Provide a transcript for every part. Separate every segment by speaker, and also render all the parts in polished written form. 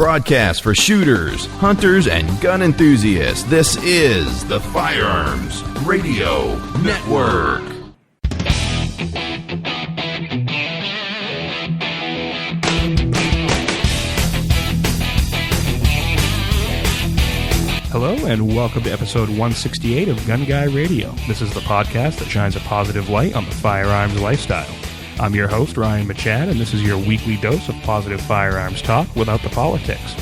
Speaker 1: broadcast for shooters, hunters, and gun enthusiasts. This is the Firearms Radio Network.
Speaker 2: Hello and welcome to episode 168 of Gun Guy Radio. This is the podcast that shines a positive light on the firearms lifestyle. I'm your host, Ryan Machad, and this is your weekly dose of positive firearms talk without the politics.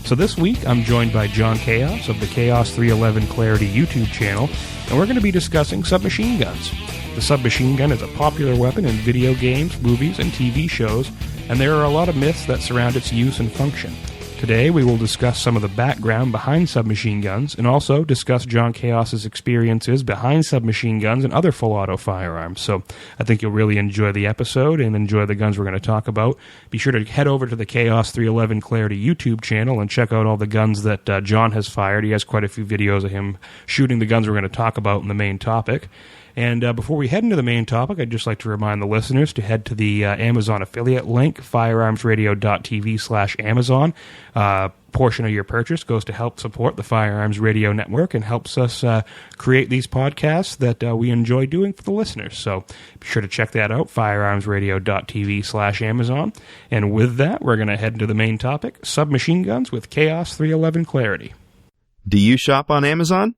Speaker 2: So this week, I'm joined by John Chaos of the Chaos 311 Clarity YouTube channel, and we're going to be discussing submachine guns. The submachine gun is a popular weapon in video games, movies, and TV shows, and there are a lot of myths that surround its use and function. Today, we will discuss some of the background behind submachine guns and also discuss John Chaos's experiences behind submachine guns and other full-auto firearms. So I think you'll really enjoy the episode and enjoy the guns we're going to talk about. Be sure to head over to the Chaos 311 Clarity YouTube channel and check out all the guns that John has fired. He has quite a few videos of him shooting the guns we're going to talk about in the main topic. And before we head into the main topic, I'd just like to remind the listeners to head to the Amazon affiliate link, firearmsradio.tv/Amazon. Portion of your purchase goes to help support the Firearms Radio Network and helps us create these podcasts that we enjoy doing for the listeners. So be sure to check that out, firearmsradio.tv/Amazon. And with that, we're going to head into the main topic, submachine guns with Chaos 311 Clarity.
Speaker 1: Do you shop on Amazon?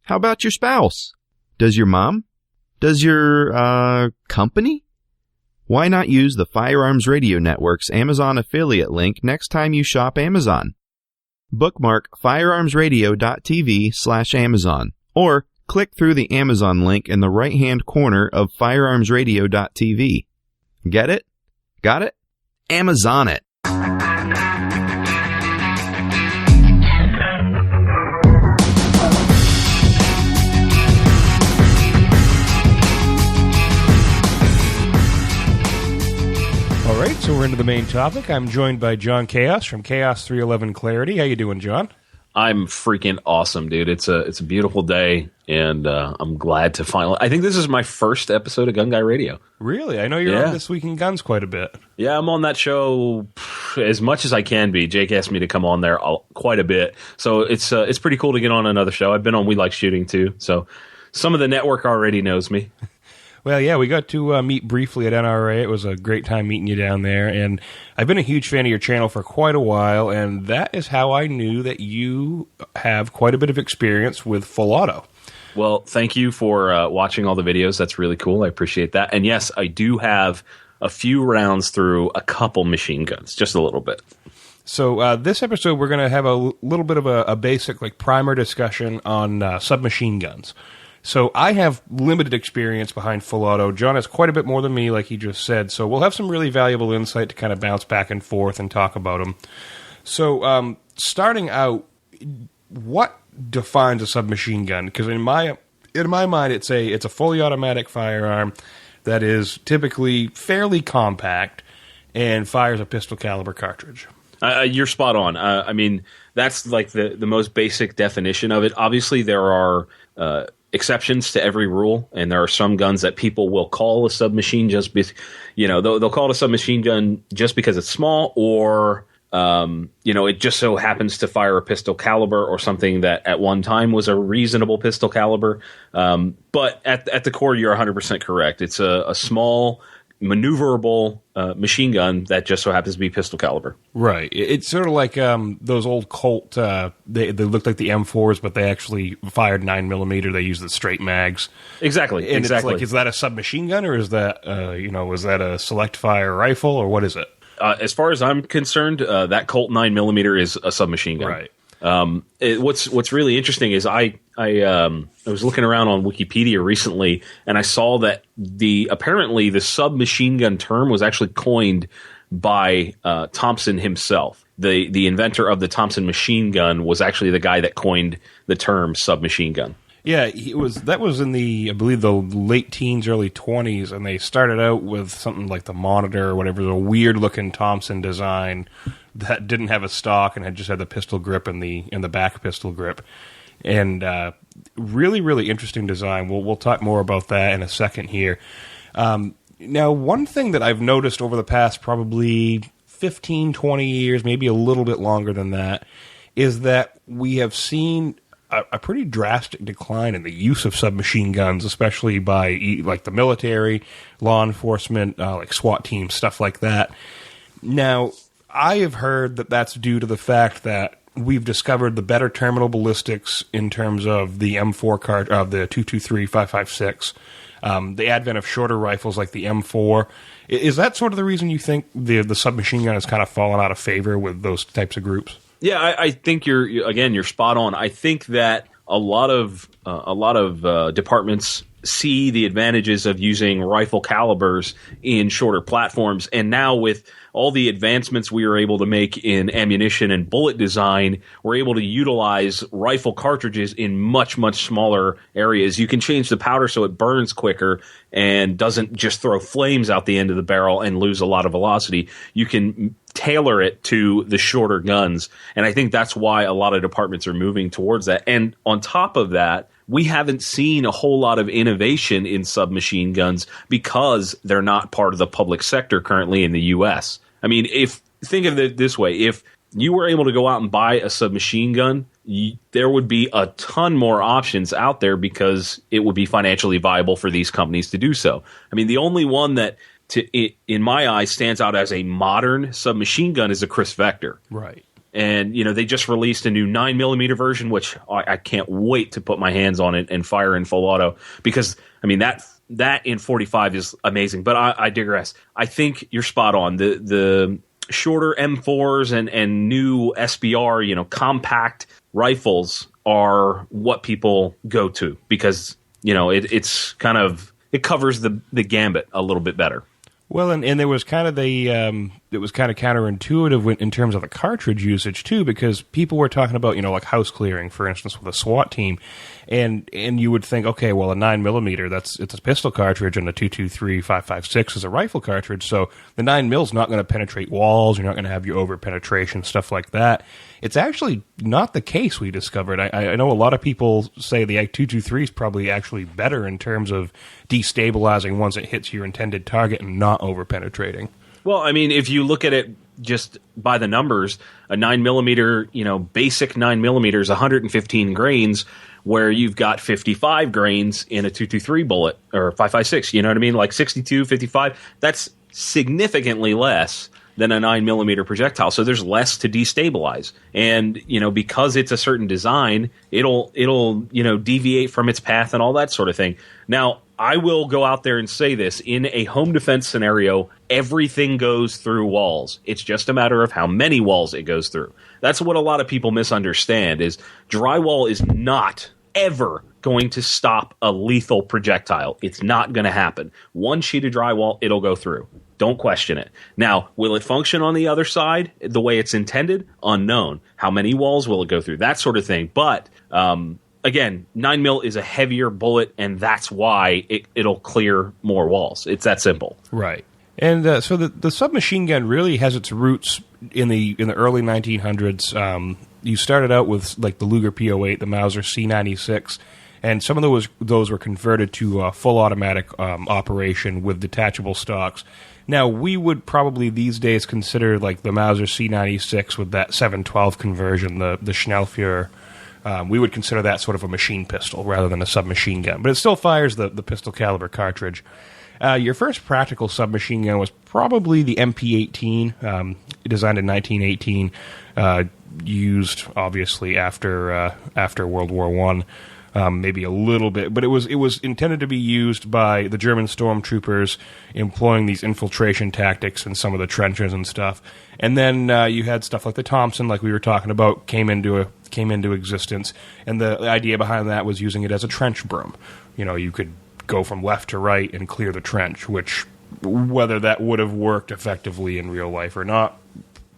Speaker 1: How about your spouse? Does your mom? Does your company? Why not use the Firearms Radio Network's Amazon affiliate link next time you shop Amazon? Bookmark firearmsradio.tv/Amazon or click through the Amazon link in the right-hand corner of firearmsradio.tv. Get it? Got it? Amazon it.
Speaker 2: All right, so we're into the main topic. I'm joined by John Chaos from Chaos 311 Clarity. How you doing, John?
Speaker 3: I'm freaking awesome, dude. It's a beautiful day, and I'm glad to finally. I think this is my first episode of Gun Guy Radio.
Speaker 2: Really? I know you're on This Week in Guns quite a bit.
Speaker 3: Yeah, I'm on that show as much as I can be. Jake asked me to come on there quite a bit, so it's pretty cool to get on another show. I've been on We Like Shooting too, so some of the network already knows me.
Speaker 2: Well, yeah, we got to meet briefly at NRA. It was a great time meeting you down there, and I've been a huge fan of your channel for quite a while, and that is how I knew that you have quite a bit of experience with full auto.
Speaker 3: Well, thank you for watching all the videos. That's really cool. I appreciate that. And yes, I do have a few rounds through a couple machine guns, just a little bit.
Speaker 2: So this episode, we're going to have a little bit of a basic primer discussion on submachine guns. So I have limited experience behind full auto. John has quite a bit more than me, like he just said. So we'll have some really valuable insight to kind of bounce back and forth and talk about them. So starting out, what defines a submachine gun? Because in my mind, it's a fully automatic firearm that is typically fairly compact and fires a pistol caliber cartridge.
Speaker 3: You're spot on. I mean, that's like the most basic definition of it. Obviously, there are exceptions to every rule, and there are some guns that people will call a submachine they'll call it a submachine gun just because it's small, or it just so happens to fire a pistol caliber or something that at one time was a reasonable pistol caliber. But at the core, you're 100% correct. It's a small, maneuverable machine gun that just so happens to be pistol caliber.
Speaker 2: Right. It's sort of like those old Colt, they looked like the M4s, but they actually fired 9mm. They used the straight mags.
Speaker 3: Exactly.
Speaker 2: And
Speaker 3: exactly.
Speaker 2: It's like, is that a submachine gun, or is that, is that a select fire rifle, or what is it?
Speaker 3: As far as I'm concerned, that Colt 9mm is a submachine gun.
Speaker 2: Right.
Speaker 3: What's really interesting is I was looking around on Wikipedia recently, and I saw that apparently the submachine gun term was actually coined by Thompson himself. The inventor of the Thompson machine gun was actually the guy that coined the term submachine gun.
Speaker 2: Yeah, that was in I believe the late teens, early 20s, and they started out with something like the Monitor or whatever, the weird looking Thompson design that didn't have a stock and just had the pistol grip and the back pistol grip. And really, really interesting design. We'll talk more about that in a second here. Now, one thing that I've noticed over the past probably 15, 20 years, maybe a little bit longer than that, is that we have seen a pretty drastic decline in the use of submachine guns, especially by like the military, law enforcement, like SWAT teams, stuff like that. Now, I have heard that that's due to the fact that we've discovered the better terminal ballistics in terms of the M4 of the 223, 5.56, the advent of shorter rifles like the M4. Is that sort of the reason you think the submachine gun has kind of fallen out of favor with those types of groups?
Speaker 3: Yeah, I think you're spot on. I think that a lot of departments see the advantages of using rifle calibers in shorter platforms, and now with all the advancements we are able to make in ammunition and bullet design, we're able to utilize rifle cartridges in much, much smaller areas. You can change the powder so it burns quicker and doesn't just throw flames out the end of the barrel and lose a lot of velocity. You can tailor it to the shorter guns, and I think that's why a lot of departments are moving towards that. And on top of that, we haven't seen a whole lot of innovation in submachine guns because they're not part of the public sector currently in the U.S. I mean, think of it this way. If you were able to go out and buy a submachine gun, there would be a ton more options out there because it would be financially viable for these companies to do so. I mean, the only one that, in my eyes, stands out as a modern submachine gun is a Chris Vector.
Speaker 2: Right.
Speaker 3: And, they just released a new 9mm version, which I can't wait to put my hands on it and fire in full auto because, I mean, that in 45 is amazing. But I digress. I think you're spot on. The shorter M4s and new SBR, compact rifles are what people go to because, it's kind of, it covers the gambit a little bit better.
Speaker 2: Well, and there was kind of it was kind of counterintuitive in terms of the cartridge usage too, because people were talking about like house clearing, for instance, with a SWAT team, and you would think, okay, well, a 9mm it's a pistol cartridge, and a 223 5.56 is a rifle cartridge, so the 9mm is not going to penetrate walls, you're not going to have your over penetration, stuff like that. It's actually not the case, we discovered. I know a lot of people say the 223 is probably actually better in terms of destabilizing once it hits your intended target and not over penetrating.
Speaker 3: Well, I mean, if you look at it just by the numbers, a 9mm, basic 9mm is 115 grains, where you've got 55 grains in a 223 bullet or 5.56. You know what I mean? Like 62, 55. That's significantly less than a 9mm projectile. So there's less to destabilize. And, because it's a certain design, it'll deviate from its path and all that sort of thing. Now, I will go out there and say this. In a home defense scenario, everything goes through walls. It's just a matter of how many walls it goes through. That's what a lot of people misunderstand, is drywall is not ever going to stop a lethal projectile. It's not going to happen. One sheet of drywall, it'll go through. Don't question it. Now, will it function on the other side the way it's intended? Unknown. How many walls will it go through? That sort of thing. But, again, 9mm is a heavier bullet, and that's why it'll clear more walls. It's that simple.
Speaker 2: Right. And so the submachine gun really has its roots in the early 1900s. You started out with like the Luger P08, the Mauser C96, and some of those were converted to full automatic operation with detachable stocks. Now, we would probably these days consider like the Mauser C96 with that 712 conversion, the Schnellführer. We would consider that sort of a machine pistol rather than a submachine gun, but it still fires the pistol caliber cartridge. Your first practical submachine gun was probably the MP-18, designed in 1918, used obviously after World War I. Maybe a little bit, but it was intended to be used by the German stormtroopers employing these infiltration tactics in some of the trenches and stuff. And then you had stuff like the Thompson, like we were talking about, came into existence. And the idea behind that was using it as a trench broom. You could go from left to right and clear the trench, which whether that would have worked effectively in real life or not,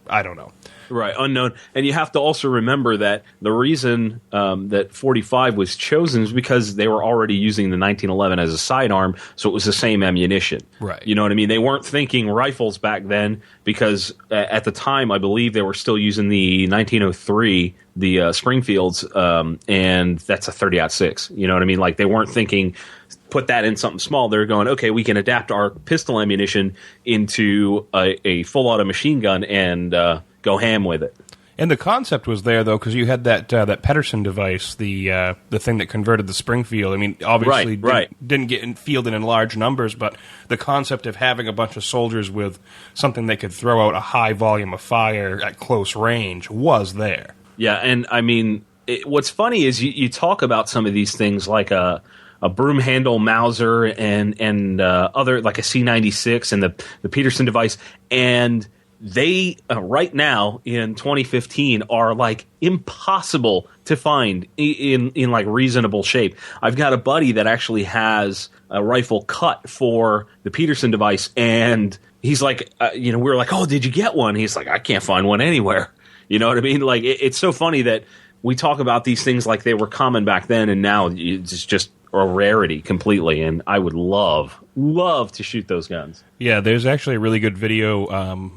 Speaker 2: I don't know.
Speaker 3: Right, unknown. And you have to also remember that the reason that 45 was chosen is because they were already using the 1911 as a sidearm, so it was the same ammunition.
Speaker 2: Right.
Speaker 3: You know what I mean? They weren't thinking rifles back then because at the time, I believe they were still using the 1903, the Springfields, and that's a 30-06. You know what I mean? Like, they weren't thinking, put that in something small. They're going, okay, we can adapt our pistol ammunition into a full-auto machine gun and go ham with it.
Speaker 2: And the concept was there, though, because you had that Pedersen device, the thing that converted the Springfield. I mean, obviously didn't get fielded in large numbers, but the concept of having a bunch of soldiers with something they could throw out a high volume of fire at close range was there.
Speaker 3: Yeah, and I mean, what's funny is you talk about some of these things like a broom handle Mauser and other, like a C96 and the Pedersen device, and they right now in 2015 are like impossible to find in like reasonable shape. I've got a buddy that actually has a rifle cut for the Pedersen device, and he's like, we were like, oh, did you get one? He's like, I can't find one anywhere. You know what I mean? Like, it's so funny that we talk about these things like they were common back then, and now it's just a rarity completely. And I would love to shoot those guns.
Speaker 2: Yeah, there's actually a really good video.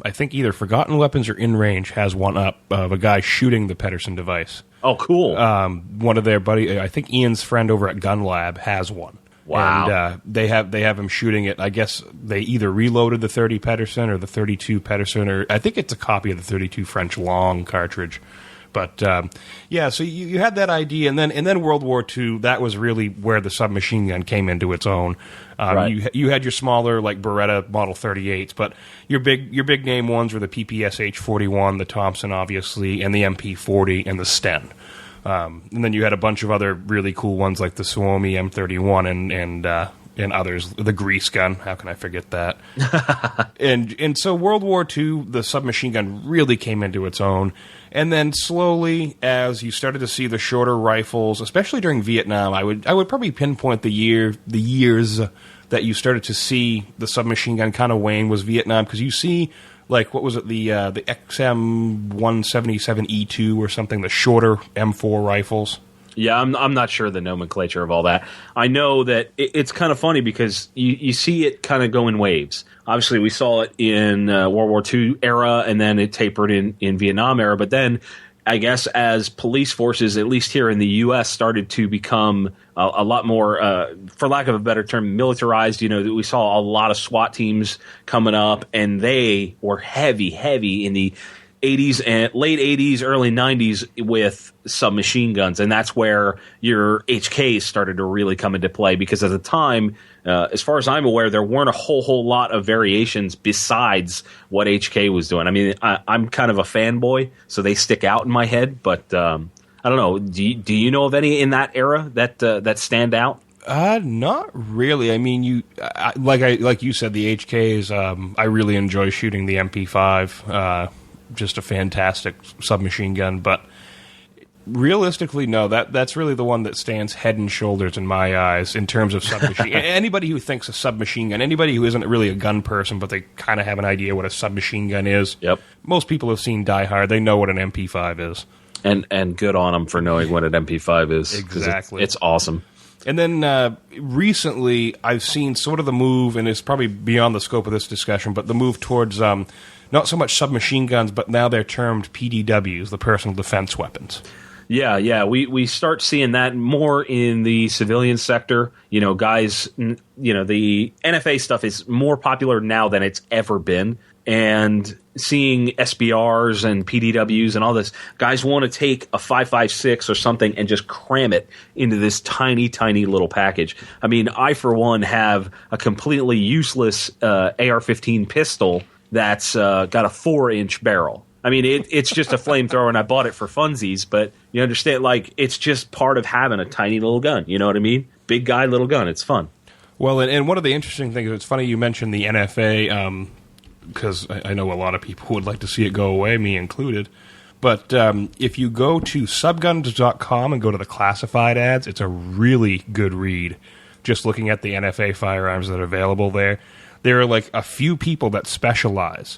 Speaker 2: I think either Forgotten Weapons or In Range has one up of a guy shooting the Pedersen device.
Speaker 3: Oh, cool.
Speaker 2: One of their buddy, I think Ian's friend over at Gun Lab has one.
Speaker 3: Wow.
Speaker 2: And they have him shooting it. I guess they either reloaded the 30 Pedersen or the 32 Pedersen, or I think it's a copy of the 32 French Long cartridge. But yeah, so you had that idea, and then World War II. That was really where the submachine gun came into its own.
Speaker 3: Right.
Speaker 2: You had your smaller like Beretta Model 38s, but your big name ones were the PPSH 41, the Thompson, obviously, and the MP 40 and the Sten. And then you had a bunch of other really cool ones like the Suomi M31 and others, the grease gun. How can I forget that? and so World War II, the submachine gun really came into its own. And then slowly, as you started to see the shorter rifles, especially during Vietnam, I would probably pinpoint the years that you started to see the submachine gun kind of wane was Vietnam, because you see, like, what was it, the XM177E2 or something, the shorter M4 rifles.
Speaker 3: Yeah, I'm not sure the nomenclature of all that. I know that it's kind of funny because you see it kind of go in waves. Obviously, we saw it in World War II era, and then it tapered in Vietnam era. But then, I guess, as police forces, at least here in the U.S., started to become a lot more, for lack of a better term, militarized. You know, we saw a lot of SWAT teams coming up, and they were heavy in the 80s and late 80s, early 90s with submachine guns, and that's where your HKs started to really come into play, because at the time, as far as I'm aware, there weren't a whole lot of variations besides what HK was doing. I mean, I'm kind of a fanboy, so they stick out in my head, but I don't know. Do you know of any in that era that stand out?
Speaker 2: Not really. I mean, like you said, the HKs. I really enjoy shooting the MP5. Just a fantastic submachine gun, but realistically, no, that's really the one that stands head and shoulders in my eyes in terms of submachine. Anybody who thinks a submachine gun, anybody who isn't really a gun person, but they kind of have an idea what a submachine gun is.
Speaker 3: Yep.
Speaker 2: Most people have seen Die Hard. They know what an MP5 is.
Speaker 3: And good on them for knowing what an MP5 is.
Speaker 2: Exactly.
Speaker 3: It's awesome.
Speaker 2: And then recently, I've seen sort of the move, and it's probably beyond the scope of this discussion, but the move towards not so much submachine guns, but now they're termed PDWs, the personal defense weapons. Yeah.
Speaker 3: We start seeing that more in the civilian sector. You know, guys, the NFA stuff is more popular now than it's ever been. And seeing SBRs and PDWs and all this, guys want to take a 5.56 or something and just cram it into this tiny little package. I mean, I, for one, have a completely useless AR-15 pistol that's got a 4-inch barrel. I mean, it's just a flamethrower, and I bought it for funsies, but you understand, like, it's just part of having a tiny little gun. You know what I mean? Big guy, little gun. It's fun.
Speaker 2: Well, and one of the interesting things, it's funny you mentioned the NFA, because I know a lot of people would like to see it go away, me included. But if you go to subguns.com and go to the classified ads, it's a really good read. Just looking at the NFA firearms that are available there. There are like a few people that specialize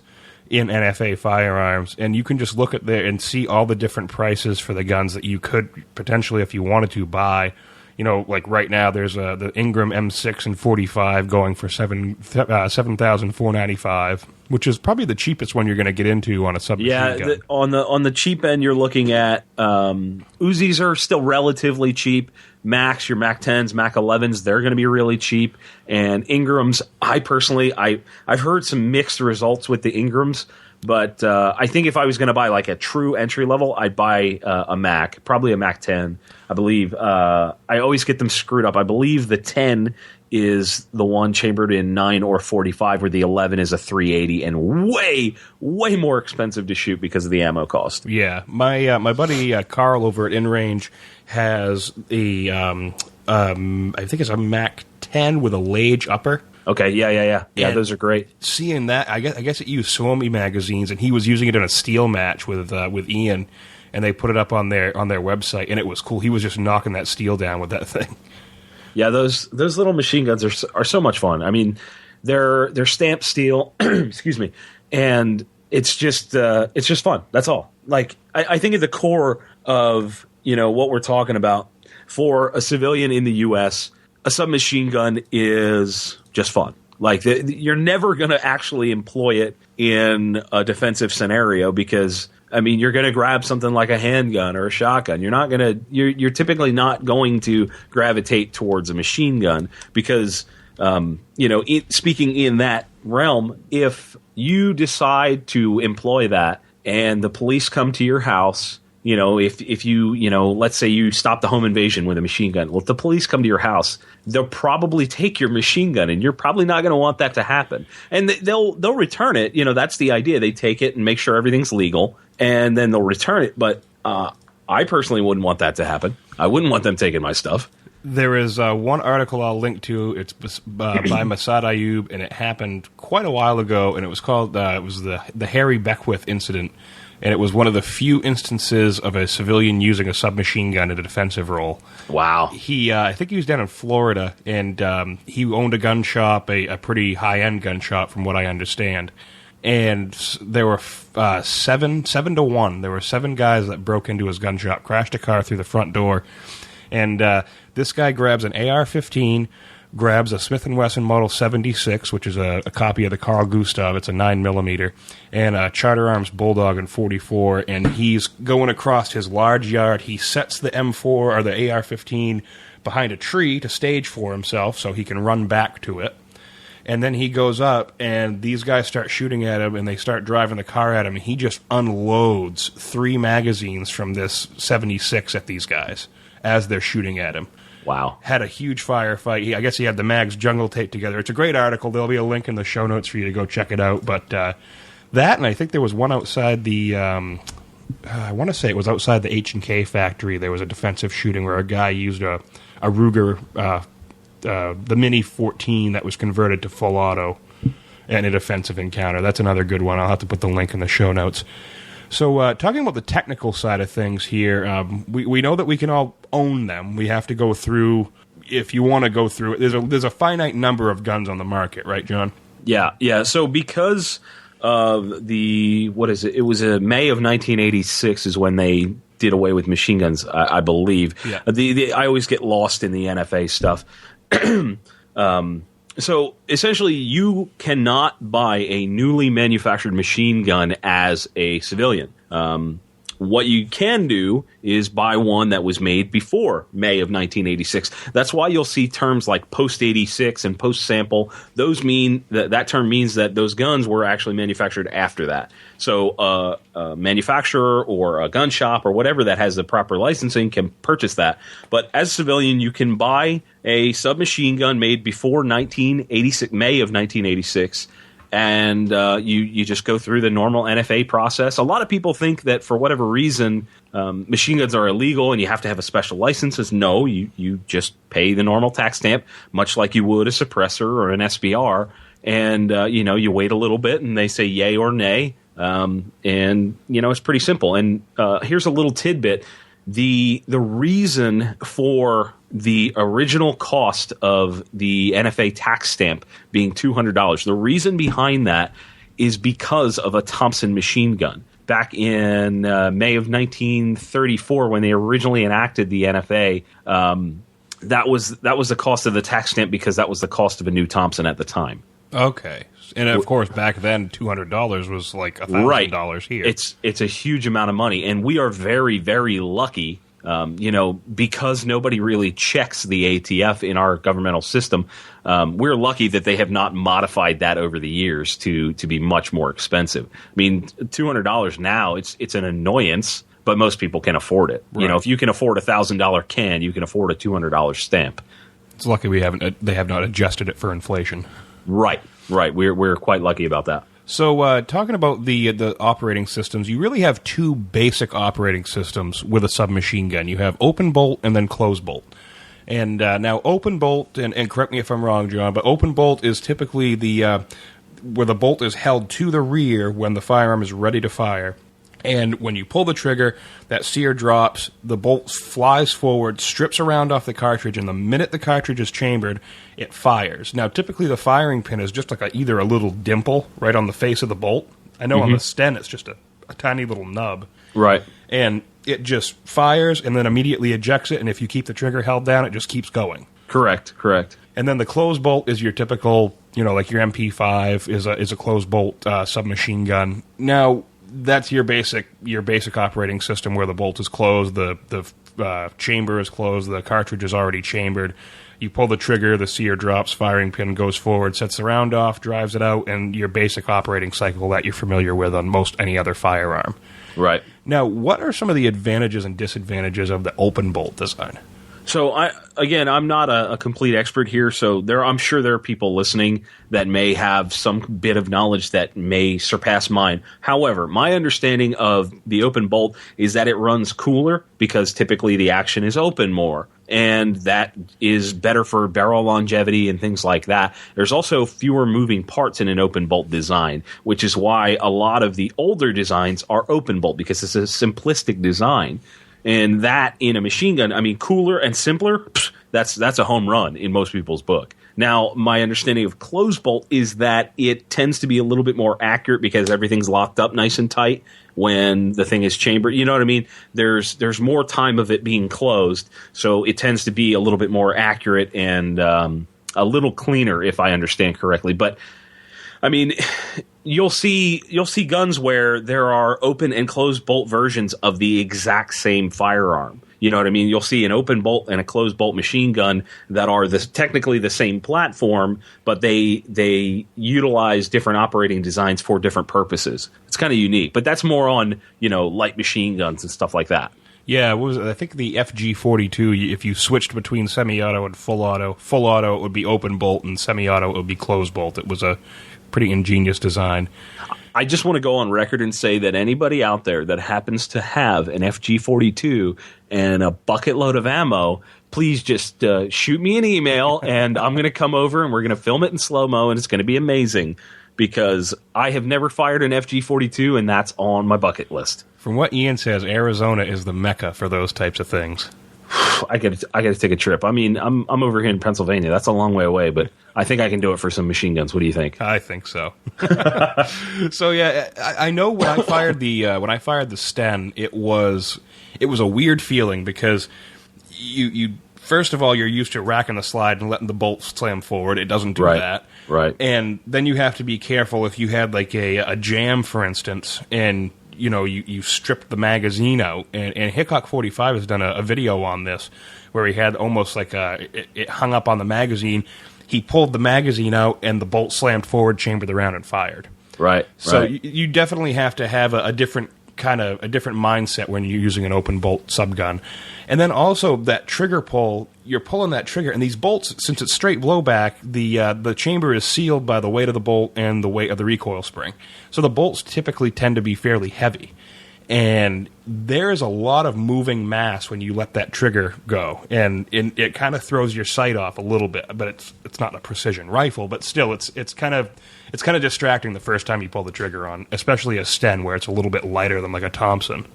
Speaker 2: in NFA firearms, and you can just look at there and see all the different prices for the guns that you could potentially, if you wanted to, buy. You know, like right now, there's the Ingram M6 and 45 going for $7,495, which is probably the cheapest one you're going to get into on a submachine gun.
Speaker 3: On the cheap end, you're looking at Uzis are still relatively cheap. Macs, your Mac 10s, Mac 11s, they're going to be really cheap. And Ingrams, I've heard some mixed results with the Ingrams. But I think if I was going to buy like a true entry level, I'd buy a Mac, probably a Mac 10, I believe. I always get them screwed up. I believe the 10 is the one chambered in 9 or 45, where the 11 is a 380 and way, way more expensive to shoot because of the ammo cost.
Speaker 2: Yeah. My buddy Carl over at InRange has I think it's a Mac 10 with a Lage upper.
Speaker 3: Okay, yeah, those are great.
Speaker 2: Seeing that, I guess it used Suomi magazines, and he was using it in a steel match with Ian, and they put it up on their website, and it was cool. He was just knocking that steel down with that thing.
Speaker 3: Yeah, those little machine guns are so much fun. I mean, they're stamped steel, excuse me, and it's just fun. That's all. Like I think at the core of what we're talking about for a civilian in the U.S., a submachine gun is just fun. Like you're never going to actually employ it in a defensive scenario because, I mean, you're going to grab something like a handgun or a shotgun. You're typically not going to gravitate towards a machine gun because, speaking in that realm, if you decide to employ that and the police come to your house, if you, let's say you stop the home invasion with a machine gun. Well, if the police come to your house, they'll probably take your machine gun, and you're probably not going to want that to happen. And they'll return it. That's the idea. They take it and make sure everything's legal, and then they'll return it. But I personally wouldn't want that to happen. I wouldn't want them taking my stuff.
Speaker 2: There is one article I'll link to. It's by Masad Ayub, and it happened quite a while ago, and it was called the Harry Beckwith incident. And it was one of the few instances of a civilian using a submachine gun in a defensive role.
Speaker 3: Wow.
Speaker 2: I think he was down in Florida, and he owned a gun shop, a pretty high-end gun shop, from what I understand. And there were 7 to 1. There were 7 guys that broke into his gun shop, crashed a car through the front door. And this guy grabs an AR-15, grabs a Smith & Wesson Model 76, which is a copy of the Carl Gustav. It's a 9mm, and a Charter Arms Bulldog in 44, and he's going across his large yard. He sets the M4 or the AR-15 behind a tree to stage for himself so he can run back to it. And then he goes up, and these guys start shooting at him, and they start driving the car at him, and he just unloads 3 magazines from this 76 at these guys as they're shooting at him.
Speaker 3: Wow.
Speaker 2: Had a huge firefight. I guess he had the mags jungle taped together. It's a great article. There'll be a link in the show notes for you to go check it out. But that, and I think there was one outside the, I want to say it was outside the H&K factory. There was a defensive shooting where a guy used a Ruger, the Mini 14 that was converted to full auto in a defensive encounter. That's another good one. I'll have to put the link in the show notes. So talking about the technical side of things here, we know that we can all own them. We have to go through, if you want to go through it, there's a finite number of guns on the market, right, John?
Speaker 3: Yeah. So because of it was May of 1986 is when they did away with machine guns, I believe. Yeah. I always get lost in the NFA stuff. So essentially, you cannot buy a newly manufactured machine gun as a civilian. What you can do is buy one that was made before May of 1986. That's why you'll see terms like post-86 and post-sample. Those mean that term means that those guns were actually manufactured after that. So a manufacturer or a gun shop or whatever that has the proper licensing can purchase that. But as a civilian, you can buy a submachine gun made before May of 1986. And you just go through the normal NFA process. A lot of people think that for whatever reason, machine guns are illegal and you have to have a special license. No, you just pay the normal tax stamp, much like you would a suppressor or an SBR. And, you wait a little bit and they say yay or nay. And, it's pretty simple. And here's a little tidbit. The reason for the original cost of the NFA tax stamp being $200, the reason behind that is because of a Thompson machine gun. Back in May of 1934, when they originally enacted the NFA, that was the cost of the tax stamp because that was the cost of a new Thompson at the time.
Speaker 2: Okay. And of course, back then, $200 was like $1,000 here.
Speaker 3: It's a huge amount of money, and we are very, very lucky. Because nobody really checks the ATF in our governmental system, we're lucky that they have not modified that over the years to be much more expensive. I mean, $200 now, it's an annoyance, but most people can afford it. Right. If you can afford a $1,000 can, you can afford a $200 stamp.
Speaker 2: It's lucky they have not adjusted it for inflation.
Speaker 3: Right. We're quite lucky about that.
Speaker 2: So, talking about the operating systems, you really have two basic operating systems with a submachine gun. You have open bolt and then closed bolt. And now open bolt, and correct me if I'm wrong, John, but open bolt is typically where the bolt is held to the rear when the firearm is ready to fire. And when you pull the trigger, that sear drops, the bolt flies forward, strips around off the cartridge, and the minute the cartridge is chambered, it fires. Now, typically the firing pin is just like either a little dimple right on the face of the bolt. I know on the Sten it's just a tiny little nub.
Speaker 3: Right.
Speaker 2: And it just fires and then immediately ejects it, and if you keep the trigger held down, it just keeps going.
Speaker 3: Correct.
Speaker 2: And then the closed bolt is your typical, like your MP5 is a closed bolt submachine gun. Now, that's your basic operating system where the bolt is closed, the chamber is closed, the cartridge is already chambered. You pull the trigger, the sear drops, firing pin goes forward, sets the round off, drives it out, and your basic operating cycle that you're familiar with on most any other firearm.
Speaker 3: Right.
Speaker 2: Now, what are some of the advantages and disadvantages of the open bolt design?
Speaker 3: So, I'm not a complete expert here, so I'm sure there are people listening that may have some bit of knowledge that may surpass mine. However, my understanding of the open bolt is that it runs cooler because typically the action is open more, and that is better for barrel longevity and things like that. There's also fewer moving parts in an open bolt design, which is why a lot of the older designs are open bolt because it's a simplistic design. And that in a machine gun, cooler and simpler, that's a home run in most people's book. Now, my understanding of closed bolt is that it tends to be a little bit more accurate because everything's locked up nice and tight when the thing is chambered. You know what I mean? There's more time of it being closed, so it tends to be a little bit more accurate and a little cleaner, if I understand correctly. But you'll see guns where there are open and closed bolt versions of the exact same firearm. You know what I mean? You'll see an open bolt and a closed bolt machine gun that are technically the same platform, but they utilize different operating designs for different purposes. It's kind of unique, but that's more on light machine guns and stuff like that.
Speaker 2: Yeah, I think the FG42, if you switched between semi-auto and full auto it would be open bolt, and semi-auto it would be closed bolt. It was a pretty ingenious design.
Speaker 3: I just want to go on record and say that anybody out there that happens to have an FG42 and a bucket load of ammo, please just shoot me an email, and I'm going to come over and we're going to film it in slow-mo, and it's going to be amazing because I have never fired an FG42, and that's on my bucket list.
Speaker 2: From what Ian says, Arizona is the mecca for those types of things.
Speaker 3: I got to take a trip. I'm over here in Pennsylvania. That's a long way away, but I think I can do it for some machine guns. What do you think?
Speaker 2: I think so. So yeah, I know when I fired the Sten, it was a weird feeling because you first of all you're used to racking the slide and letting the bolt slam forward. It doesn't do that.
Speaker 3: Right.
Speaker 2: And then you have to be careful if you had like a jam, for instance, and you stripped the magazine out, and Hickok 45 has done a video on this where he had almost like it hung up on the magazine. He pulled the magazine out, and the bolt slammed forward, chambered the round, and fired.
Speaker 3: Right.
Speaker 2: So you definitely have to have a different mindset when you're using an open bolt subgun. And then also that trigger pull, you're pulling that trigger, and these bolts, since it's straight blowback, the chamber is sealed by the weight of the bolt and the weight of the recoil spring. So the bolts typically tend to be fairly heavy. And there's a lot of moving mass when you let that trigger go, and it kind of throws your sight off a little bit. But it's not a precision rifle, but still, it's kind of distracting the first time you pull the trigger on, especially a Sten where it's a little bit lighter than like a Thompson.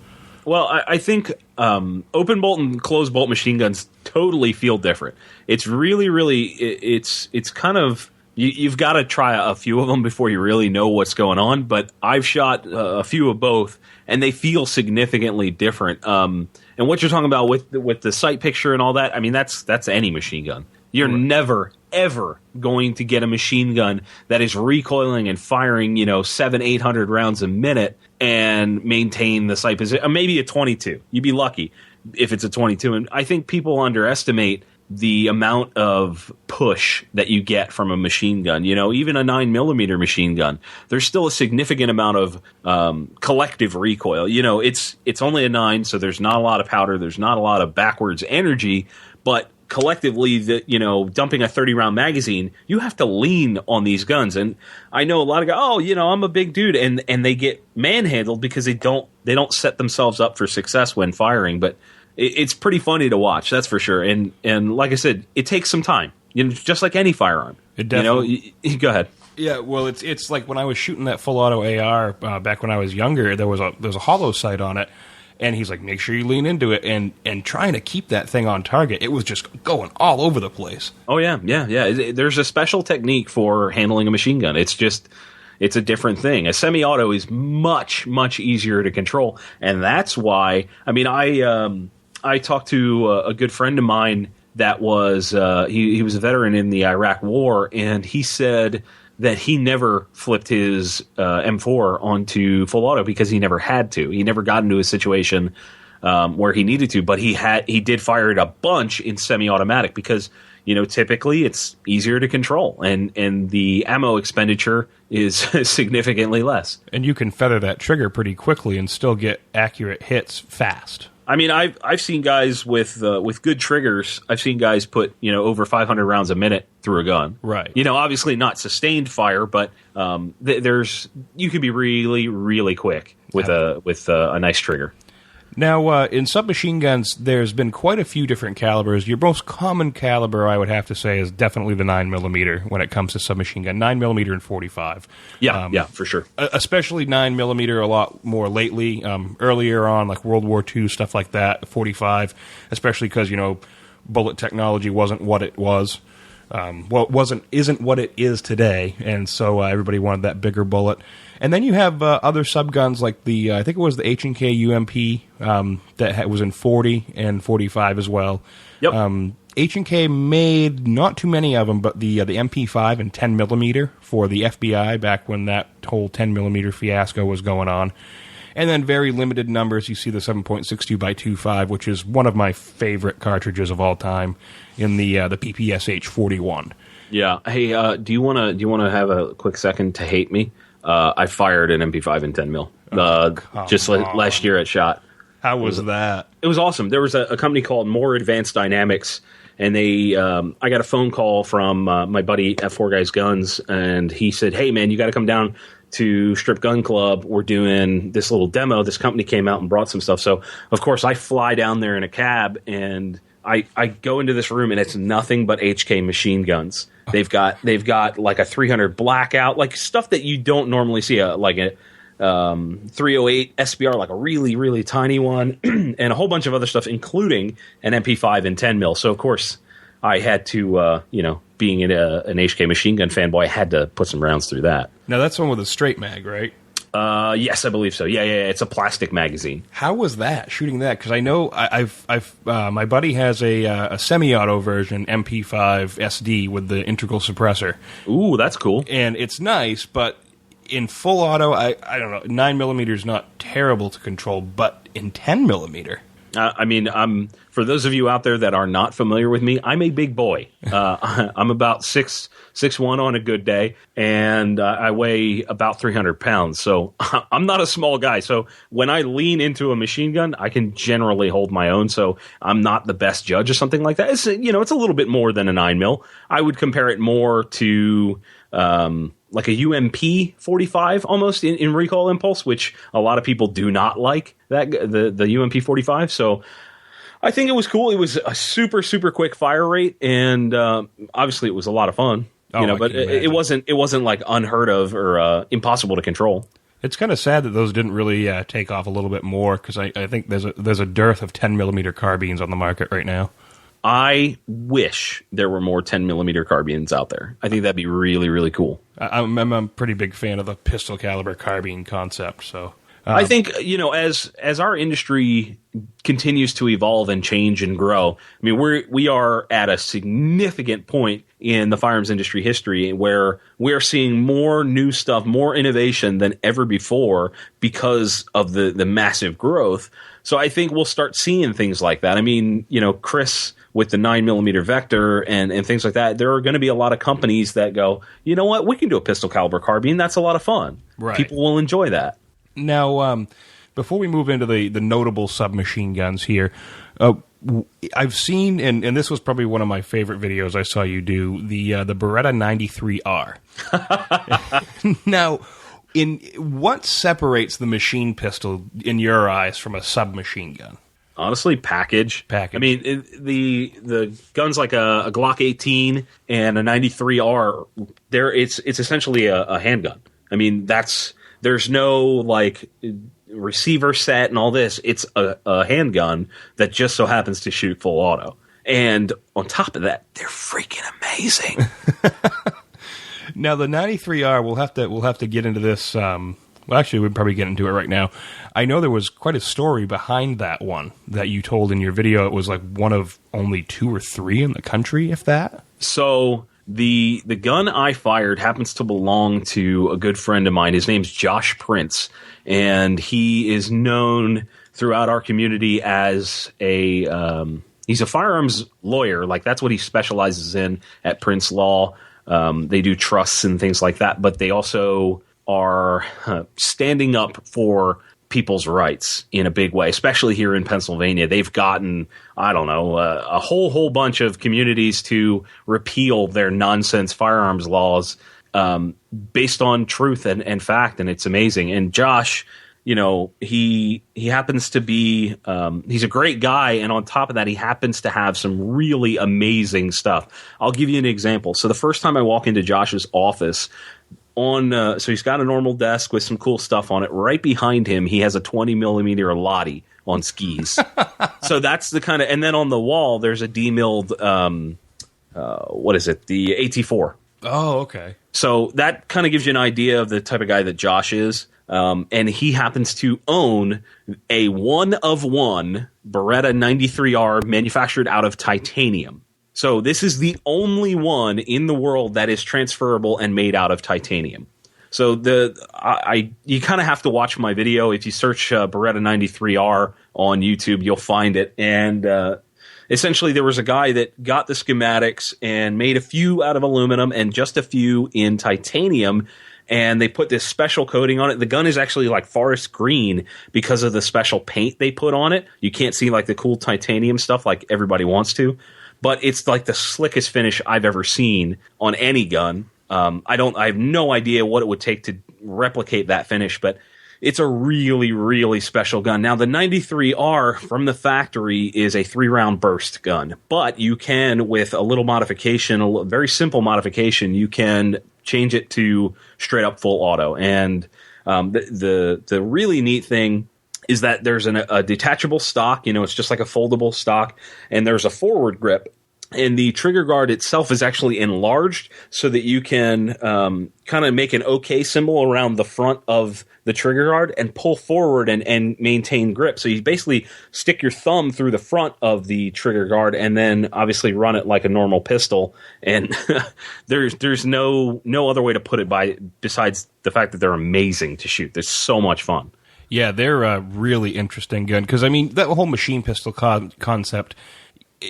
Speaker 3: Well, I think open bolt and closed bolt machine guns totally feel different. It's really, really, it's kind of You've got to try a few of them before you really know what's going on. But I've shot a few of both, and they feel significantly different. And what you're talking about with the sight picture and all that, I mean, that's any machine gun. You're never, ever going to get a machine gun that is recoiling and firing, 700-800 rounds a minute and maintain the sight position. Maybe a 22. You'd be lucky if it's a 22. And I think people underestimate the amount of push that you get from a machine gun. Even a 9mm machine gun, there's still a significant amount of collective recoil. It's only a 9, so there's not a lot of powder, there's not a lot of backwards energy, but collectively, dumping a 30-round magazine, you have to lean on these guns. And I know a lot of guys, I'm a big dude, and they get manhandled because they don't set themselves up for success when firing. But it's pretty funny to watch, that's for sure. And like I said, it takes some time, just like any firearm.
Speaker 2: It definitely.
Speaker 3: Go ahead.
Speaker 2: Yeah, well, it's like when I was shooting that full auto AR back when I was younger, there was a hollow sight on it. And he's like, make sure you lean into it, and trying to keep that thing on target. It was just going all over the place.
Speaker 3: Oh, yeah. There's a special technique for handling a machine gun. It's a different thing. A semi-auto is much, much easier to control. And that's why, I talked to a good friend of mine that was, he was a veteran in the Iraq War, and he said that he never flipped his M4 onto full auto because he never had to. He never got into a situation where he needed to, but he did fire it a bunch in semi-automatic because, typically it's easier to control and the ammo expenditure is significantly less.
Speaker 2: And you can feather that trigger pretty quickly and still get accurate hits fast.
Speaker 3: I mean, I've seen guys with good triggers. I've seen guys put over 500 rounds a minute through a gun.
Speaker 2: Right.
Speaker 3: Obviously not sustained fire, but you can be really, really quick with a nice trigger.
Speaker 2: Now, in submachine guns, there's been quite a few different calibers. Your most common caliber, I would have to say, is definitely the 9mm when it comes to submachine gun. 9mm and 45.
Speaker 3: Yeah, for sure.
Speaker 2: Especially 9mm a lot more lately. Earlier on, like World War II, stuff like that, 45, especially because, bullet technology wasn't what it was. Isn't what it is today, and so everybody wanted that bigger bullet. And then you have other subguns like I think it was the H&K UMP that was in 40 and 45 as well.
Speaker 3: Yep.
Speaker 2: H&K made not too many of them, but the MP5 and 10mm for the FBI back when that whole 10mm fiasco was going on. And then very limited numbers. You see the 7.62x25, which is one of my favorite cartridges of all time, in the PPSH 41.
Speaker 3: Yeah. Hey, do you want to have a quick second to hate me? I fired an MP5 in 10 mil last year at SHOT.
Speaker 2: How was that?
Speaker 3: It was awesome. There was a company called More Advanced Dynamics, and I got a phone call from my buddy at Four Guys Guns, and he said, "Hey man, you got to come down to Strip Gun Club. We're doing this little demo. This company came out and brought some stuff." So of course I fly down there in a cab, and I go into this room, and it's nothing but HK machine guns. They've got like a 300 Blackout, like stuff that you don't normally see, like a 308 SBR, like a really, really tiny one, and a whole bunch of other stuff, including an MP5 and 10 mil. So of course I had to, being an HK machine gun fanboy, I had to put some rounds through that.
Speaker 2: Now that's one with a straight mag, right?
Speaker 3: Yes, I believe so. Yeah. It's a plastic magazine.
Speaker 2: How was that, shooting that? Because I know my buddy has a semi-auto version, MP5 SD, with the integral suppressor.
Speaker 3: Ooh, that's cool.
Speaker 2: And it's nice, but in full auto, I don't know, 9mm is not terrible to control, but in 10mm...
Speaker 3: for those of you out there that are not familiar with me, I'm a big boy. I'm about 6'1" on a good day, and I weigh about 300 pounds. So I'm not a small guy. So when I lean into a machine gun, I can generally hold my own. So I'm not the best judge of something like that. It's a little bit more than a 9mm. I would compare it more to like a UMP 45 almost in recoil impulse, which a lot of people do not like, that the UMP 45. So I think it was cool. It was a super, super quick fire rate, and obviously it was a lot of fun. But it wasn't like unheard of or impossible to control.
Speaker 2: It's kind of sad that those didn't really take off a little bit more, because I think there's a dearth of 10mm carbines on the market right now.
Speaker 3: I wish there were more 10mm carbines out there. I think that'd be really, really cool.
Speaker 2: I'm a pretty big fan of the pistol caliber carbine concept. So
Speaker 3: I think, as our industry continues to evolve and change and grow, I mean, we are at a significant point in the firearms industry history where we're seeing more new stuff, more innovation than ever before because of the massive growth. So I think we'll start seeing things like that. I mean, Chris with the 9mm Vector and things like that, there are going to be a lot of companies that go, you know what, we can do a pistol caliber carbine. That's a lot of fun.
Speaker 2: Right.
Speaker 3: People will enjoy that.
Speaker 2: Now, before we move into the notable submachine guns here, I've seen, and this was probably one of my favorite videos I saw you do, the Beretta 93R. Now, what separates the machine pistol in your eyes from a submachine gun?
Speaker 3: Honestly, package. I mean, the guns like a Glock 18 and a 93R, it's essentially a handgun. I mean, there's no like receiver set and all this. It's a handgun that just so happens to shoot full auto. And on top of that, they're freaking amazing.
Speaker 2: Now the 93R, we'll have to get into this. Well, actually, we'll probably get into it right now. I know there was quite a story behind that one that you told in your video. It was like one of only 2 or 3 in the country, if that.
Speaker 3: So the gun I fired happens to belong to a good friend of mine. His name's Josh Prince, and he is known throughout our community as he's a firearms lawyer. Like, that's what he specializes in at Prince Law. They do trusts and things like that, but they also are standing up for people's rights in a big way, especially here in Pennsylvania. They've gotten, I don't know, a whole bunch of communities to repeal their nonsense firearms laws based on truth and fact, and it's amazing. And Josh, he happens to be he's a great guy, and on top of that, he happens to have some really amazing stuff. I'll give you an example. So the first time I walk into Josh's office, so he's got a normal desk with some cool stuff on it. Right behind him, he has a 20mm Lottie on skis. So that's the kind of, and then on the wall, there's a demilled, what is it? The AT4.
Speaker 2: Oh, okay.
Speaker 3: So that kind of gives you an idea of the type of guy that Josh is. And he happens to own a one-of-one Beretta 93R manufactured out of titanium. So this is the only one in the world that is transferable and made out of titanium. So you kind of have to watch my video. If you search Beretta 93R on YouTube, you'll find it. And essentially, there was a guy that got the schematics and made a few out of aluminum and just a few in titanium. And they put this special coating on it. The gun is actually like forest green because of the special paint they put on it. You can't see like the cool titanium stuff like everybody wants to. But it's like the slickest finish I've ever seen on any gun. I have no idea what it would take to replicate that finish, but it's a really, really special gun. Now, the 93R from the factory is a 3-round burst gun, but you can, with a little modification, a very simple modification, you can change it to straight up full auto. And the really neat thing is that there's a detachable stock. It's just like a foldable stock, and there's a forward grip. And the trigger guard itself is actually enlarged so that you can kind of make an OK symbol around the front of the trigger guard and pull forward and maintain grip. So you basically stick your thumb through the front of the trigger guard and then obviously run it like a normal pistol. And there's no other way to put it besides the fact that they're amazing to shoot. They're so much fun.
Speaker 2: Yeah, they're a really interesting gun because, I mean, that whole machine pistol concept,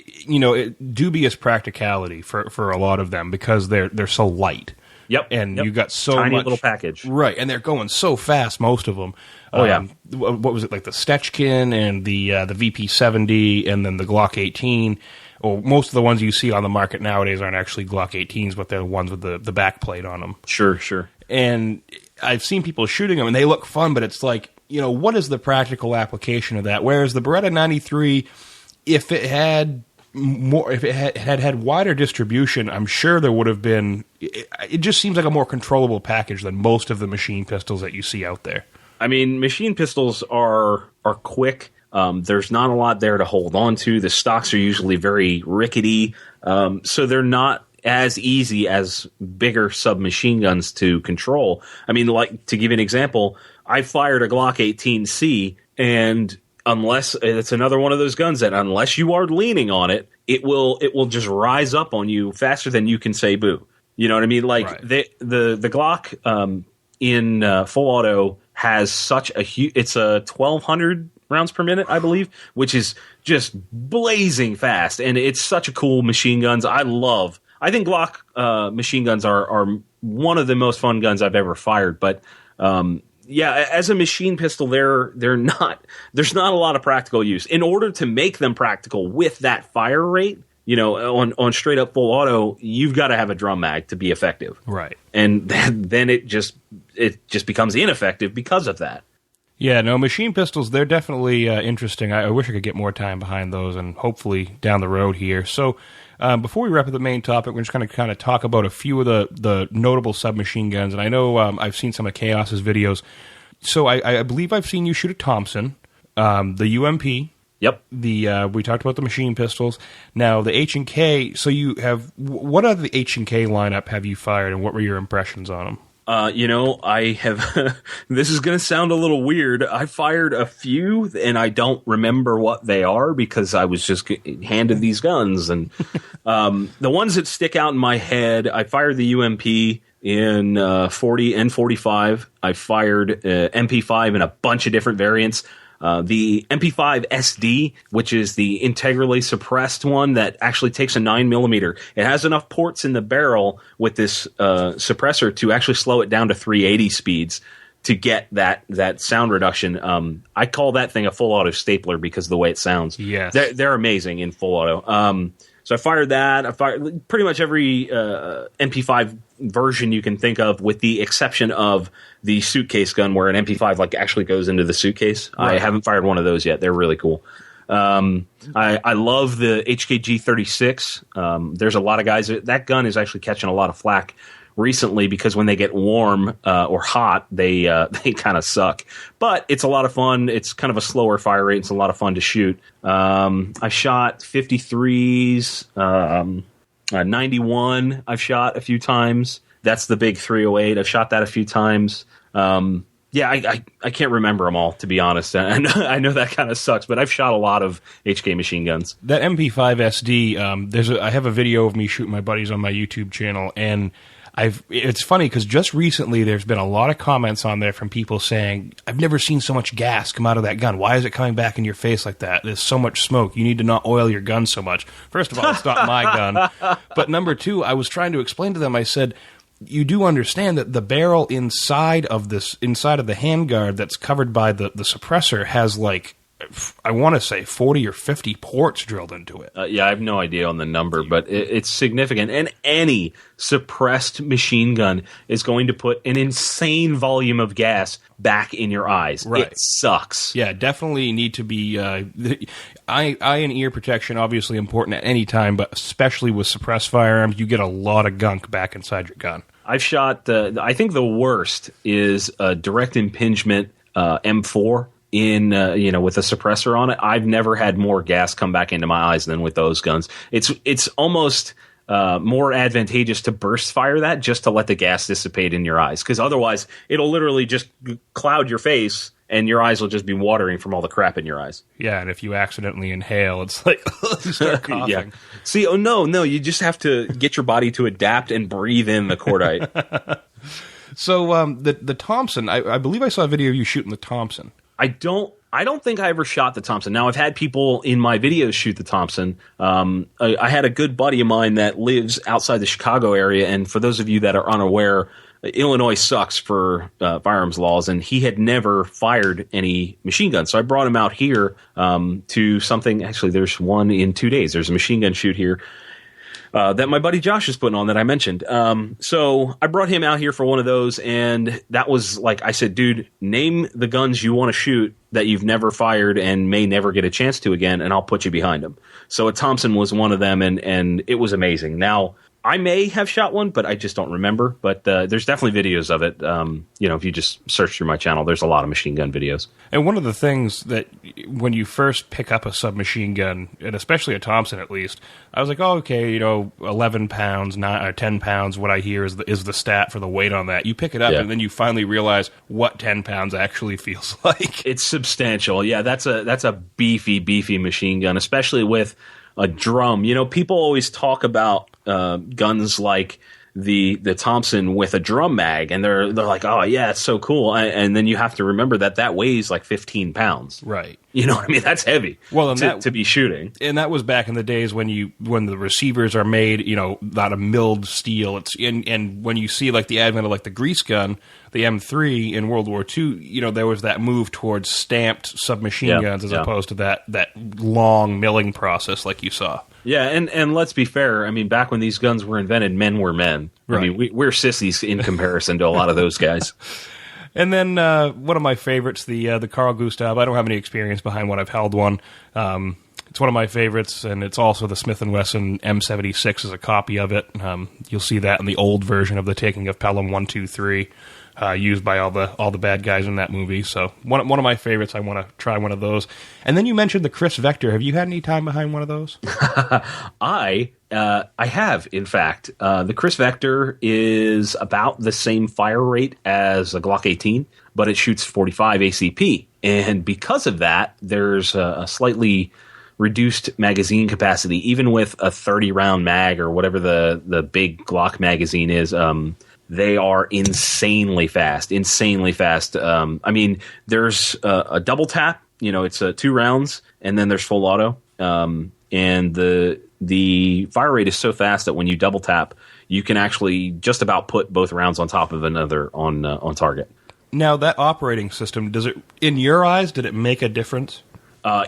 Speaker 2: dubious practicality for a lot of them because they're so light.
Speaker 3: Yep.
Speaker 2: And you got so
Speaker 3: tiny
Speaker 2: much
Speaker 3: little package.
Speaker 2: Right, and they're going so fast, most of them.
Speaker 3: Oh, yeah.
Speaker 2: What was it, like the Stechkin and the VP70 and then the Glock 18? Well, most of the ones you see on the market nowadays aren't actually Glock 18s, but they're the ones with the back plate on them.
Speaker 3: Sure. And
Speaker 2: I've seen people shooting them, and they look fun, but it's like, what is the practical application of that? Whereas the Beretta 93, if it had had wider distribution, I'm sure there would have been. It just seems like a more controllable package than most of the machine pistols that you see out there.
Speaker 3: I mean, machine pistols are quick. There's not a lot there to hold on to. The stocks are usually very rickety, so they're not as easy as bigger submachine guns to control. I mean, like, to give you an example, I fired a Glock 18C, and unless it's another one of those guns that unless you are leaning on it, it will just rise up on you faster than you can say boo. You know what I mean? Like, right. the Glock in full auto has such a huge. It's a 1,200 rounds per minute, I believe, which is just blazing fast, and it's such a cool machine guns. I think Glock machine guns are one of the most fun guns I've ever fired. But yeah, as a machine pistol, there's not a lot of practical use. In order to make them practical with that fire rate, you know, on straight up full auto, you've got to have a drum mag to be effective.
Speaker 2: Right.
Speaker 3: And then it just becomes ineffective because of that.
Speaker 2: Yeah, no, machine pistols, they're definitely interesting. I wish I could get more time behind those, and hopefully down the road here. So before we wrap up the main topic, we're just going to kind of talk about a few of the notable submachine guns. And I know I've seen some of Chaos's videos. So I believe I've seen you shoot a Thompson, the UMP.
Speaker 3: Yep.
Speaker 2: We talked about the machine pistols. Now, the H&K, so you have, what other the H&K lineup have you fired, and what were your impressions on them?
Speaker 3: You know, I have, this is going to sound a little weird. I fired a few, and I don't remember what they are because I was just handed these guns. And the ones that stick out in my head, I fired the UMP in 40 and 45. I fired MP5 in a bunch of different variants. The MP5 SD, which is the integrally suppressed one that actually takes a 9mm. It has enough ports in the barrel with this suppressor to actually slow it down to 380 speeds to get that sound reduction. I call that thing a full auto stapler because of the way it sounds.
Speaker 2: Yes.
Speaker 3: They're amazing in full auto. So I fired that. I fired pretty much every MP5 version you can think of, with the exception of the suitcase gun, where an MP5 like actually goes into the suitcase. Right. I haven't fired one of those yet. They're really cool. I love the HKG 36. There's a lot of guys that gun is actually catching a lot of flack recently because when they get warm or hot, they kind of suck. But it's a lot of fun. It's kind of a slower fire rate. It's a lot of fun to shoot. I shot 53s, 91. I've shot a few times. That's the big 308. I've shot that a few times. Yeah, I can't remember them all, to be honest. I know that kind of sucks, but I've shot a lot of HK machine guns.
Speaker 2: That MP5 SD, I have a video of me shooting my buddies on my YouTube channel, and it's funny because just recently there's been a lot of comments on there from people saying, I've never seen so much gas come out of that gun. Why is it coming back in your face like that? There's so much smoke. You need to not oil your gun so much. First of all, it's not my gun. But number two, I was trying to explain to them, I said, you do understand that the barrel inside of the handguard that's covered by the suppressor has, like, I want to say 40 or 50 ports drilled into it.
Speaker 3: Yeah, I have no idea on the number, but it's significant. And any suppressed machine gun is going to put an insane volume of gas back in your eyes.
Speaker 2: Right.
Speaker 3: It sucks.
Speaker 2: Yeah, definitely need to be eye and ear protection, obviously important at any time, but especially with suppressed firearms, you get a lot of gunk back inside your gun.
Speaker 3: I've shot, I think the worst is a direct impingement M4. With a suppressor on it. I've never had more gas come back into my eyes than with those guns. It's almost more advantageous to burst fire that just to let the gas dissipate in your eyes, because otherwise it'll literally just cloud your face and your eyes will just be watering from all the crap in your eyes.
Speaker 2: Yeah, and if you accidentally inhale, it's like you start coughing.
Speaker 3: Yeah. See, no, you just have to get your body to adapt and breathe in the cordite.
Speaker 2: So the Thompson, I believe I saw a video of you shooting the Thompson.
Speaker 3: I don't think I ever shot the Thompson. Now, I've had people in my videos shoot the Thompson. I had a good buddy of mine that lives outside the Chicago area, and for those of you that are unaware, Illinois sucks for firearms laws, and he had never fired any machine guns. So I brought him out here to something. Actually, there's one in 2 days. There's a machine gun shoot here that my buddy Josh is putting on that I mentioned. So I brought him out here for one of those, and that was like, I said, dude, name the guns you want to shoot that you've never fired and may never get a chance to again, and I'll put you behind them. So a Thompson was one of them, and it was amazing. Now, I may have shot one, but I just don't remember. But there's definitely videos of it. If you just search through my channel, there's a lot of machine gun videos.
Speaker 2: And one of the things that when you first pick up a submachine gun, and especially a Thompson at least, I was like, oh, okay, 11 pounds, 9 or 10 pounds, what I hear is the stat for the weight on that. You pick it up, and then you finally realize what 10 pounds actually feels like.
Speaker 3: It's substantial. Yeah, that's a beefy machine gun, especially with a drum. People always talk about guns like the Thompson with a drum mag, and they're like, oh yeah, it's so cool. And then you have to remember that weighs like 15 pounds.
Speaker 2: Right.
Speaker 3: You know what I mean? That's heavy.
Speaker 2: Well,
Speaker 3: to be shooting.
Speaker 2: And that was back in the days when the receivers are made, out of milled steel. And when you see like the advent of like the grease gun, the M3 in World War II, there was that move towards stamped submachine guns as opposed to that long milling process like you saw.
Speaker 3: Yeah, and let's be fair. I mean, back when these guns were invented, men were men.
Speaker 2: Right.
Speaker 3: I mean, we're sissies in comparison to a lot of those guys.
Speaker 2: And then one of my favorites, the Carl Gustav. I don't have any experience behind one. I've held one. It's one of my favorites, and it's also the Smith & Wesson M76 is a copy of it. You'll see that in the old version of the Taking of Pelham 1, 2, 3, used by all the bad guys in that movie. So one of my favorites. I want to try one of those. And then you mentioned the Chris Vector. Have you had any time behind one of those?
Speaker 3: I have, in fact. The Chris Vector is about the same fire rate as a Glock 18, but it shoots 45 ACP. And because of that, there's a slightly reduced magazine capacity, even with a 30-round mag or whatever the big Glock magazine is. They are insanely fast. I mean, there's a double tap. It's 2 rounds, and then there's full auto. And the fire rate is so fast that when you double tap, you can actually just about put both rounds on top of another on target.
Speaker 2: Now, that operating system, in your eyes, did it make a difference?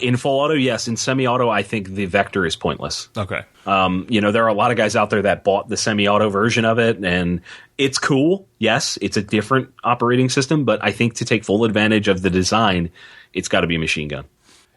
Speaker 3: In full auto, yes. In semi-auto, I think the Vector is pointless.
Speaker 2: Okay.
Speaker 3: There are a lot of guys out there that bought the semi-auto version of it, and it's cool. Yes, it's a different operating system, but I think to take full advantage of the design, it's got to be a machine gun.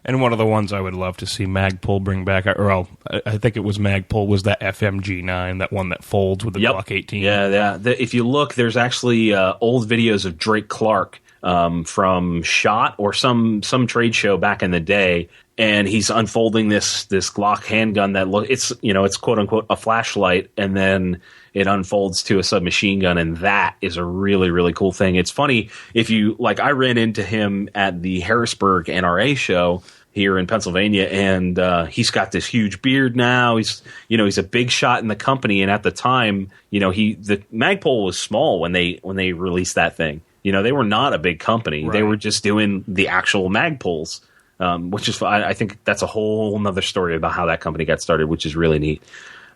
Speaker 2: And one of the ones I would love to see Magpul bring back, I think it was Magpul, was that FMG9, that one that folds with the Glock 18.
Speaker 3: Yeah. If you look, there's actually old videos of Drake Clark from SHOT or some trade show back in the day, and he's unfolding this Glock handgun that it's quote unquote a flashlight, and then it unfolds to a submachine gun, and that is a really, really cool thing. It's funny, I ran into him at the Harrisburg NRA show here in Pennsylvania, and he's got this huge beard now. He's a big shot in the company, and at the time, the Magpul was small when they released that thing. They were not a big company. Right. They were just doing the actual Magpuls, which is, I think that's a whole nother story about how that company got started, which is really neat.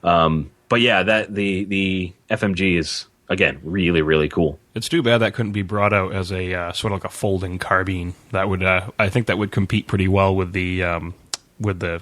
Speaker 3: But yeah, that the FMG is, again, really, really cool.
Speaker 2: It's too bad that couldn't be brought out as a sort of like a folding carbine. That would, I think, that would compete pretty well with the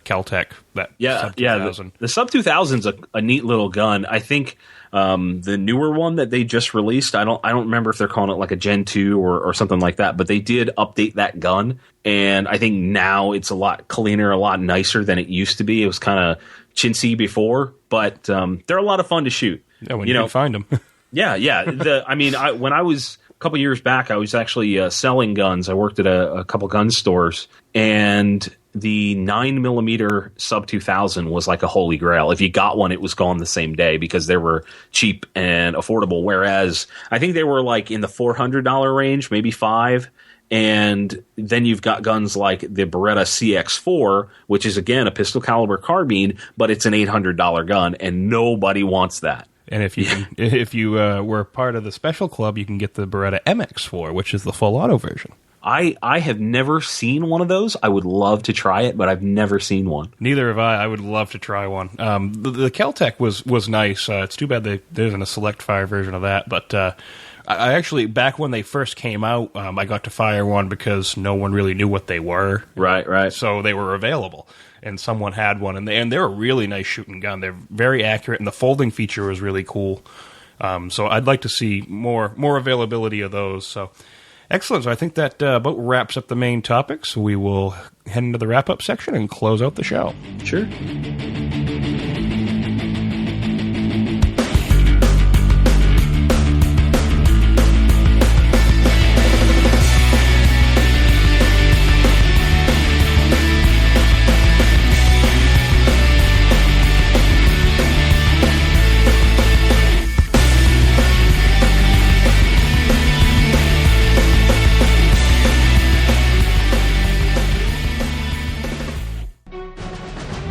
Speaker 2: Kel-Tec. Sub 2000.
Speaker 3: The Sub 2000's a neat little gun. I think the newer one that they just released, I don't remember if they're calling it like a Gen 2 or something like that, but they did update that gun, and I think now it's a lot cleaner, a lot nicer than it used to be. It was kind of chintzy before, but they're a lot of fun to shoot.
Speaker 2: Yeah, when you can find them.
Speaker 3: Yeah. When I was a couple years back, I was actually selling guns. I worked at a couple gun stores, and the 9mm Sub 2000 was like a holy grail. If you got one, it was gone the same day because they were cheap and affordable. Whereas I think they were like in the $400 range, maybe $500. And then you've got guns like the Beretta CX4, which is, again, a pistol caliber carbine, but it's an $800 gun, and nobody wants that.
Speaker 2: And if you were part of the special club, you can get the Beretta MX4, which is the full auto version.
Speaker 3: I have never seen one of those. I would love to try it, but I've never seen one.
Speaker 2: Neither have I. I would love to try one. The Kel-Tec was nice. It's too bad there isn't a select fire version of that, but I actually, back when they first came out, I got to fire one because no one really knew what they were.
Speaker 3: Right.
Speaker 2: So they were available, and someone had one, and they're a really nice shooting gun. They're very accurate, and the folding feature was really cool. So I'd like to see more availability of those. So excellent. So I think that about wraps up the main topics. We will head into the wrap-up section and close out the show.
Speaker 3: Sure.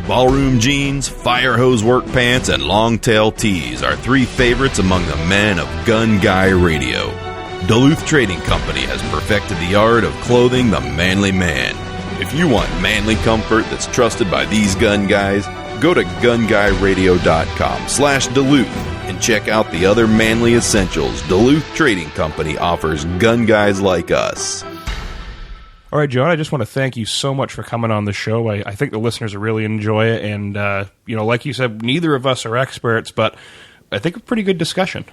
Speaker 1: Ballroom jeans, fire hose work pants, and long-tail tees are three favorites among the men of Gun Guy Radio. Duluth Trading Company has perfected the art of clothing the manly man. If you want manly comfort that's trusted by these gun guys, go to gunguyradio.com/Duluth and check out the other manly essentials Duluth Trading Company offers gun guys like us.
Speaker 2: All right, John, I just want to thank you so much for coming on the show. I think the listeners will really enjoy it. And, like you said, neither of us are experts, but I think a pretty good discussion.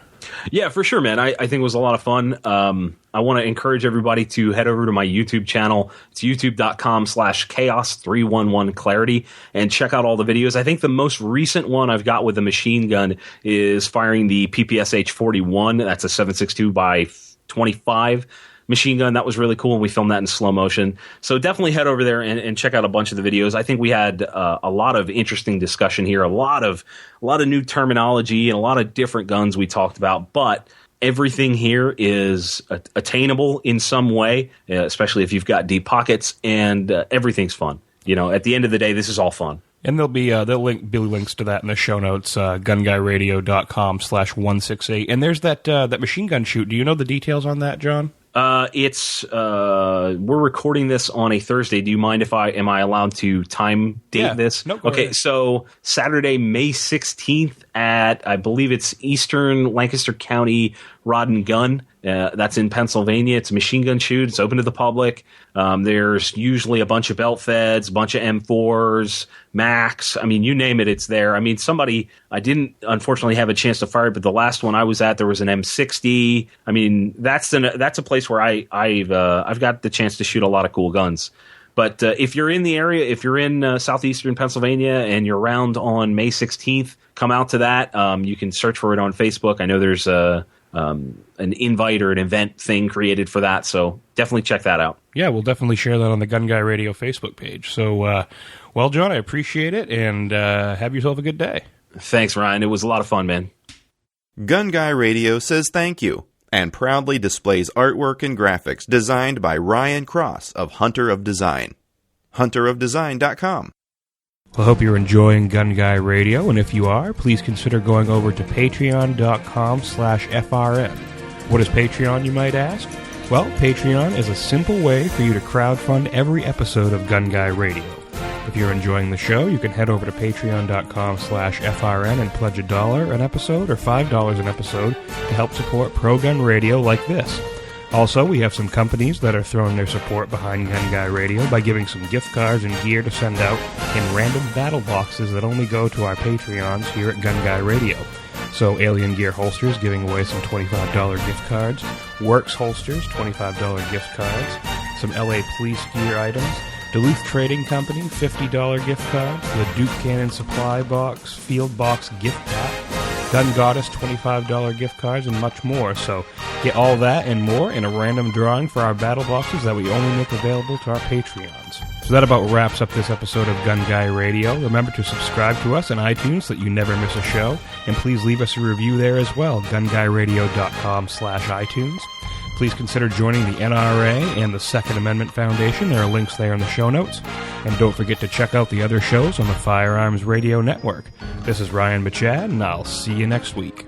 Speaker 3: Yeah, for sure, man. I think it was a lot of fun. I want to encourage everybody to head over to my YouTube channel. It's youtube.com/chaos311clarity and check out all the videos. I think the most recent one I've got with a machine gun is firing the PPSH 41. That's a 7.62 by 25 machine gun. That was really cool, and we filmed that in slow motion. So definitely head over there and check out a bunch of the videos. I think we had a lot of interesting discussion here, a lot of new terminology, and a lot of different guns we talked about. But everything here is attainable in some way, especially if you've got deep pockets, and everything's fun. At the end of the day, this is all fun.
Speaker 2: And there'll be links to that in the show notes, gunguyradio.com/168. And there's that machine gun shoot. Do you know the details on that, John?
Speaker 3: We're recording this on a Thursday. Do you mind if am I allowed to date this?
Speaker 2: No, go ahead.
Speaker 3: So Saturday, May 16th at, I believe it's Eastern Lancaster County Rod and Gun. That's in Pennsylvania. It's a machine gun shoot. It's open to the public. There's usually a bunch of belt feds, a bunch of M4s, Max. I mean, you name it, it's there. I mean, I didn't unfortunately have a chance to fire it, but the last one I was at, there was an M60. I mean, that's a place where I've got the chance to shoot a lot of cool guns. But if you're in the area, if you're in southeastern Pennsylvania and you're around on May 16th, come out to that. You can search for it on Facebook. I know there's an invite or an event thing created for that, so definitely check that out.
Speaker 2: Yeah, we'll definitely share that on the Gun Guy Radio Facebook page. So, well, John, I appreciate it, and have yourself a good day.
Speaker 3: Thanks, Ryan. It was a lot of fun, man.
Speaker 1: Gun Guy Radio says thank you and proudly displays artwork and graphics designed by Ryan Cross of Hunter of Design. hunterofdesign.com.
Speaker 2: Well, I hope you're enjoying Gun Guy Radio, and if you are, please consider going over to patreon.com/FRN. What is Patreon, you might ask? Well, Patreon is a simple way for you to crowdfund every episode of Gun Guy Radio. If you're enjoying the show, you can head over to patreon.com/FRN and pledge $1 an episode or $5 an episode to help support pro-gun radio like this. Also, we have some companies that are throwing their support behind Gun Guy Radio by giving some gift cards and gear to send out in random battle boxes that only go to our Patreons here at Gun Guy Radio. So, Alien Gear Holsters giving away some $25 gift cards, Works Holsters, $25 gift cards, some LA Police gear items, Duluth Trading Company, $50 gift cards, the Duke Cannon Supply Box, Field Box gift pack, Gun Goddess, $25 gift cards, and much more. So get all that and more in a random drawing for our battle boxes that we only make available to our Patreons. So that about wraps up this episode of Gun Guy Radio. Remember to subscribe to us on iTunes so that you never miss a show. And please leave us a review there as well, gunguyradio.com/iTunes. Please consider joining the NRA and the Second Amendment Foundation. There are links there in the show notes. And don't forget to check out the other shows on the Firearms Radio Network. This is Ryan Machad, and I'll see you next week.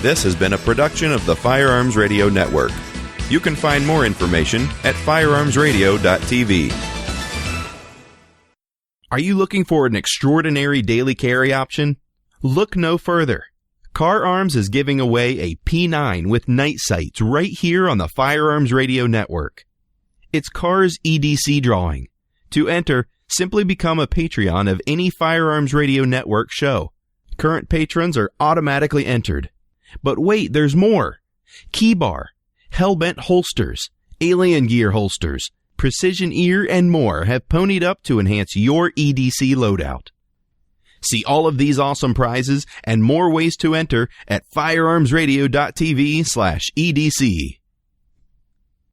Speaker 1: This has been a production of the Firearms Radio Network. You can find more information at firearmsradio.tv. Are you looking for an extraordinary daily carry option? Look no further. Car Arms is giving away a P9 with night sights right here on the Firearms Radio Network. It's Car's EDC drawing. To enter, simply become a Patreon of any Firearms Radio Network show. Current patrons are automatically entered. But wait, there's more. Keybar, Hellbent holsters, Alien Gear holsters, Precision Ear, and more have ponied up to enhance your EDC loadout. See all of these awesome prizes and more ways to enter at firearmsradio.tv/EDC.